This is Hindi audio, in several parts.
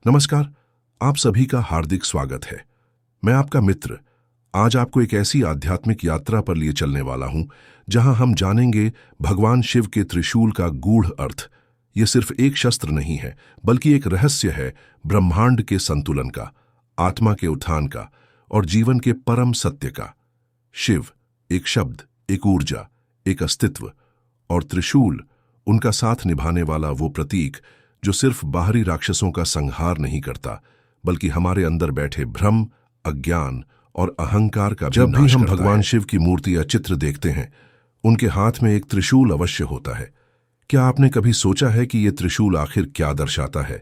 नमस्कार, आप सभी का हार्दिक स्वागत है। मैं आपका मित्र आज आपको एक ऐसी आध्यात्मिक यात्रा पर लिए चलने वाला हूं जहां हम जानेंगे भगवान शिव के त्रिशूल का गूढ़ अर्थ। यह सिर्फ एक शस्त्र नहीं है, बल्कि एक रहस्य है ब्रह्मांड के संतुलन का, आत्मा के उत्थान का और जीवन के परम सत्य का। शिव एक शब्द, एक ऊर्जा, एक अस्तित्व, और त्रिशूल उनका साथ निभाने वाला वो प्रतीक जो सिर्फ बाहरी राक्षसों का संहार नहीं करता, बल्कि हमारे अंदर बैठे भ्रम, अज्ञान और अहंकार का भी नाश करता है। जब भी हम भगवान शिव की मूर्ति या चित्र देखते हैं, उनके हाथ में एक त्रिशूल अवश्य होता है। क्या आपने कभी सोचा है कि यह त्रिशूल आखिर क्या दर्शाता है?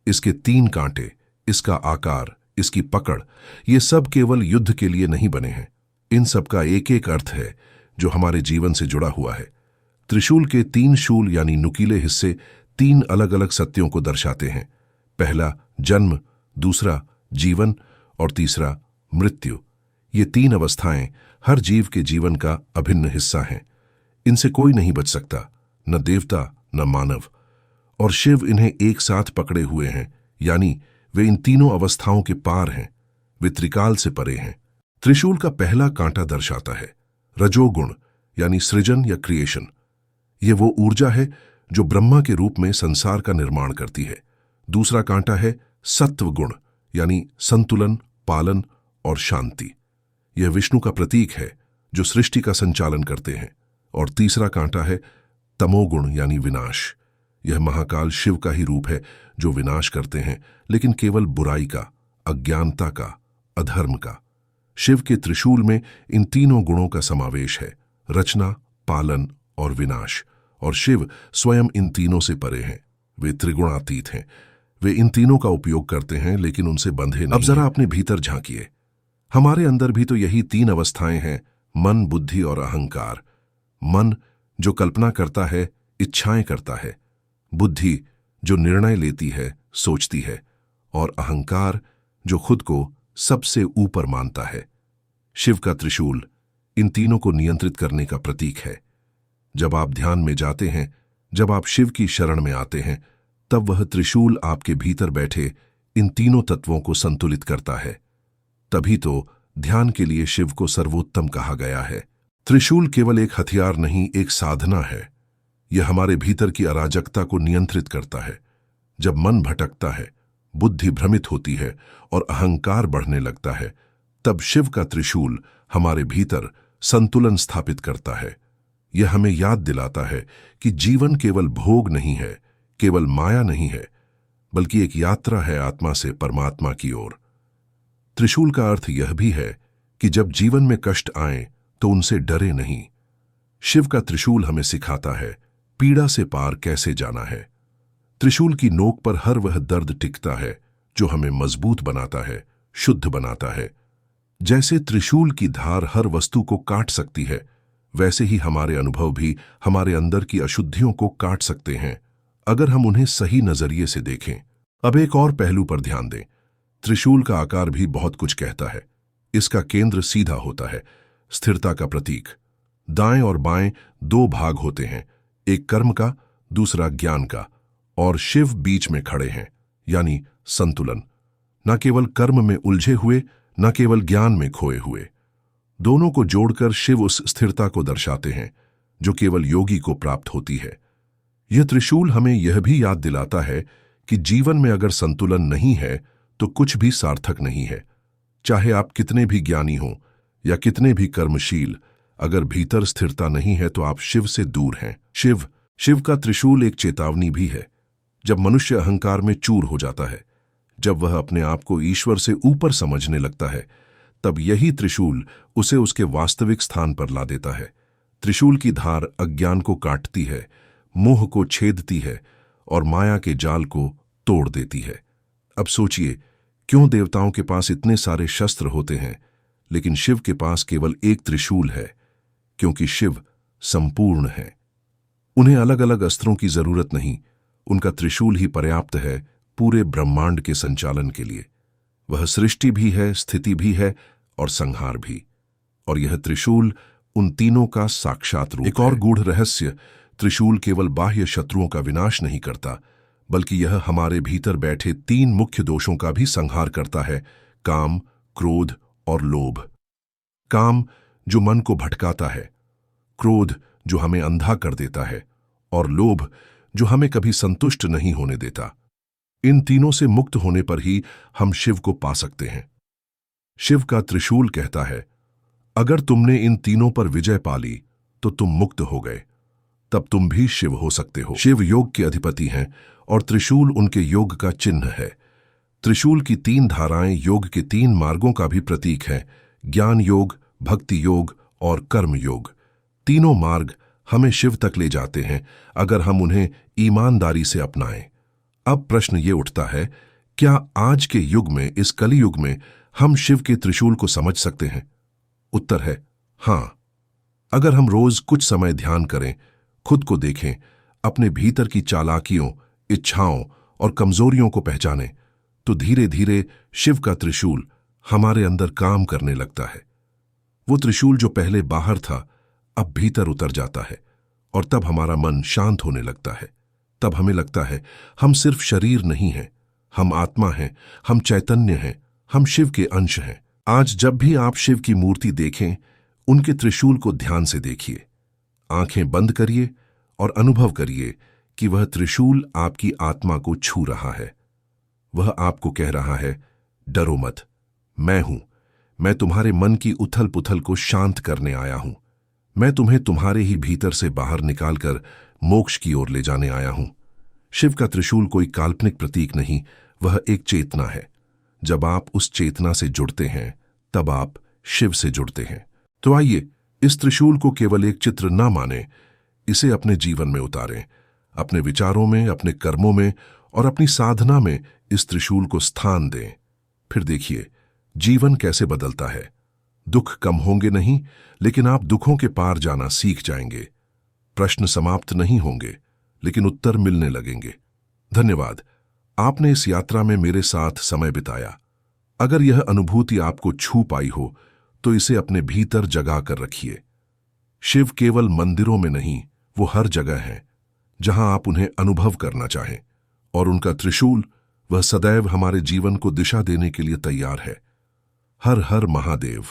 इसके 3 कांटे, इसका आकार, इसकी पकड़, ये सब केवल युद्ध के लिए नहीं बने हैं। इन सब का एक एक अर्थ है जो हमारे जीवन से जुड़ा हुआ है। त्रिशूल के 3 शूल यानी नुकीले हिस्से 3 अलग अलग सत्यों को दर्शाते हैं। पहला जन्म, दूसरा जीवन और तीसरा मृत्यु। ये 3 अवस्थाएं हर जीव के जीवन का अभिन्न हिस्सा हैं। इनसे कोई नहीं बच सकता, न देवता न मानव। और शिव इन्हें एक साथ पकड़े हुए हैं, यानी वे इन तीनों अवस्थाओं के पार हैं, वे त्रिकाल से परे हैं। त्रिशूल का पहला कांटा दर्शाता है रजोगुण यानी सृजन या क्रिएशन। ये वो ऊर्जा है जो ब्रह्मा के रूप में संसार का निर्माण करती है। दूसरा कांटा है सत्व गुण यानी संतुलन, पालन और शांति। यह विष्णु का प्रतीक है जो सृष्टि का संचालन करते हैं। और तीसरा कांटा है तमोगुण यानी विनाश। यह महाकाल शिव का ही रूप है जो विनाश करते हैं, लेकिन केवल बुराई का, अज्ञानता का, अधर्म का। शिव के त्रिशूल में इन तीनों गुणों का समावेश है, रचना, पालन और विनाश। और शिव स्वयं इन तीनों से परे हैं। वे त्रिगुणातीत हैं। वे इन तीनों का उपयोग करते हैं, लेकिन उनसे बंधे नहीं। अब जरा अपने भीतर झांकिए। हमारे अंदर भी तो यही 3 अवस्थाएं हैं, मन, बुद्धि और अहंकार। मन जो कल्पना करता है, इच्छाएं करता है। बुद्धि जो निर्णय लेती है, सोचती है। और अहंकार जो खुद को सबसे ऊपर मानता है। शिव का त्रिशूल इन तीनों को नियंत्रित करने का प्रतीक है। जब आप ध्यान में जाते हैं, जब आप शिव की शरण में आते हैं, तब वह त्रिशूल आपके भीतर बैठे इन तीनों तत्वों को संतुलित करता है। तभी तो ध्यान के लिए शिव को सर्वोत्तम कहा गया है। त्रिशूल केवल एक हथियार नहीं, एक साधना है। यह हमारे भीतर की अराजकता को नियंत्रित करता है। जब मन भटकता है, बुद्धि भ्रमित होती है और अहंकार बढ़ने लगता है, तब शिव का त्रिशूल हमारे भीतर संतुलन स्थापित करता है। यह हमें याद दिलाता है कि जीवन केवल भोग नहीं है, केवल माया नहीं है, बल्कि एक यात्रा है आत्मा से परमात्मा की ओर। त्रिशूल का अर्थ यह भी है कि जब जीवन में कष्ट आए तो उनसे डरे नहीं। शिव का त्रिशूल हमें सिखाता है पीड़ा से पार कैसे जाना है। त्रिशूल की नोक पर हर वह दर्द टिकता है जो हमें मजबूत बनाता है, शुद्ध बनाता है। जैसे त्रिशूल की धार हर वस्तु को काट सकती है, वैसे ही हमारे अनुभव भी हमारे अंदर की अशुद्धियों को काट सकते हैं, अगर हम उन्हें सही नजरिए से देखें। अब एक और पहलू पर ध्यान दें। त्रिशूल का आकार भी बहुत कुछ कहता है। इसका केंद्र सीधा होता है, स्थिरता का प्रतीक। दाएं और बाएं 2 भाग होते हैं, एक कर्म का, दूसरा ज्ञान का। और शिव बीच में खड़े हैं, यानी संतुलन। न केवल कर्म में उलझे हुए, न केवल ज्ञान में खोए हुए। दोनों को जोड़कर शिव उस स्थिरता को दर्शाते हैं जो केवल योगी को प्राप्त होती है। यह त्रिशूल हमें यह भी याद दिलाता है कि जीवन में अगर संतुलन नहीं है तो कुछ भी सार्थक नहीं है। चाहे आप कितने भी ज्ञानी हों या कितने भी कर्मशील, अगर भीतर स्थिरता नहीं है तो आप शिव से दूर हैं। शिव का त्रिशूल एक चेतावनी भी है। जब मनुष्य अहंकार में चूर हो जाता है, जब वह अपने आप को ईश्वर से ऊपर समझने लगता है, तब यही त्रिशूल उसे उसके वास्तविक स्थान पर ला देता है। त्रिशूल की धार अज्ञान को काटती है, मोह को छेदती है और माया के जाल को तोड़ देती है। अब सोचिए, क्यों देवताओं के पास इतने सारे शस्त्र होते हैं, लेकिन शिव के पास केवल एक त्रिशूल है? क्योंकि शिव संपूर्ण है। उन्हें अलग अलग अस्त्रों की जरूरत नहीं, उनका त्रिशूल ही पर्याप्त है पूरे ब्रह्मांड के संचालन के लिए। वह सृष्टि भी है, स्थिति भी है और संहार भी। और यह त्रिशूल उन तीनों का साक्षात रूप है। एक और गूढ़ रहस्य, त्रिशूल केवल बाह्य शत्रुओं का विनाश नहीं करता, बल्कि यह हमारे भीतर बैठे 3 मुख्य दोषों का भी संहार करता है: काम, क्रोध और लोभ। काम जो मन को भटकाता है, क्रोध जो हमें अंधा कर देता है, और लोभ जो हमें कभी संतुष्ट नहीं होने देता। इन तीनों से मुक्त होने पर ही हम शिव को पा सकते हैं। शिव का त्रिशूल कहता है, अगर तुमने इन तीनों पर विजय पा ली तो तुम मुक्त हो गए, तब तुम भी शिव हो सकते हो। शिव योग के अधिपति हैं और त्रिशूल उनके योग का चिन्ह है। त्रिशूल की 3 धाराएं योग के 3 मार्गों का भी प्रतीक हैं: ज्ञान योग, भक्ति योग और कर्म योग। तीनों मार्ग हमें शिव तक ले जाते हैं अगर हम उन्हें ईमानदारी से अपनाएं। अब प्रश्न ये उठता है, क्या आज के युग में, इस कलियुग में, हम शिव के त्रिशूल को समझ सकते हैं? उत्तर है हां। अगर हम रोज कुछ समय ध्यान करें, खुद को देखें, अपने भीतर की चालाकियों, इच्छाओं और कमजोरियों को पहचानें, तो धीरे धीरे शिव का त्रिशूल हमारे अंदर काम करने लगता है। वो त्रिशूल जो पहले बाहर था, अब भीतर उतर जाता है, और तब हमारा मन शांत होने लगता है। तब हमें लगता है हम सिर्फ शरीर नहीं हैं, हम आत्मा हैं, हम चैतन्य हैं, हम शिव के अंश हैं। आज जब भी आप शिव की मूर्ति देखें, उनके त्रिशूल को ध्यान से देखिए। आंखें बंद करिए और अनुभव करिए कि वह त्रिशूल आपकी आत्मा को छू रहा है। वह आपको कह रहा है, डरो मत, मैं हूं। मैं तुम्हारे मन की उथल पुथल को शांत करने आया हूं। मैं तुम्हें तुम्हारे ही भीतर से बाहर निकालकर मोक्ष की ओर ले जाने आया हूं। शिव का त्रिशूल कोई काल्पनिक प्रतीक नहीं, वह एक चेतना है। जब आप उस चेतना से जुड़ते हैं, तब आप शिव से जुड़ते हैं। तो आइए, इस त्रिशूल को केवल एक चित्र ना माने, इसे अपने जीवन में उतारें। अपने विचारों में, अपने कर्मों में और अपनी साधना में इस त्रिशूल को स्थान दें। फिर देखिए जीवन कैसे बदलता है। दुख कम होंगे नहीं, लेकिन आप दुखों के पार जाना सीख जाएंगे। प्रश्न समाप्त नहीं होंगे, लेकिन उत्तर मिलने लगेंगे। धन्यवाद, आपने इस यात्रा में मेरे साथ समय बिताया। अगर यह अनुभूति आपको छू पाई हो, तो इसे अपने भीतर जगा कर रखिए। शिव केवल मंदिरों में नहीं, वो हर जगह हैं जहां आप उन्हें अनुभव करना चाहें, और उनका त्रिशूल, वह सदैव हमारे जीवन को दिशा देने के लिए तैयार है। हर हर महादेव।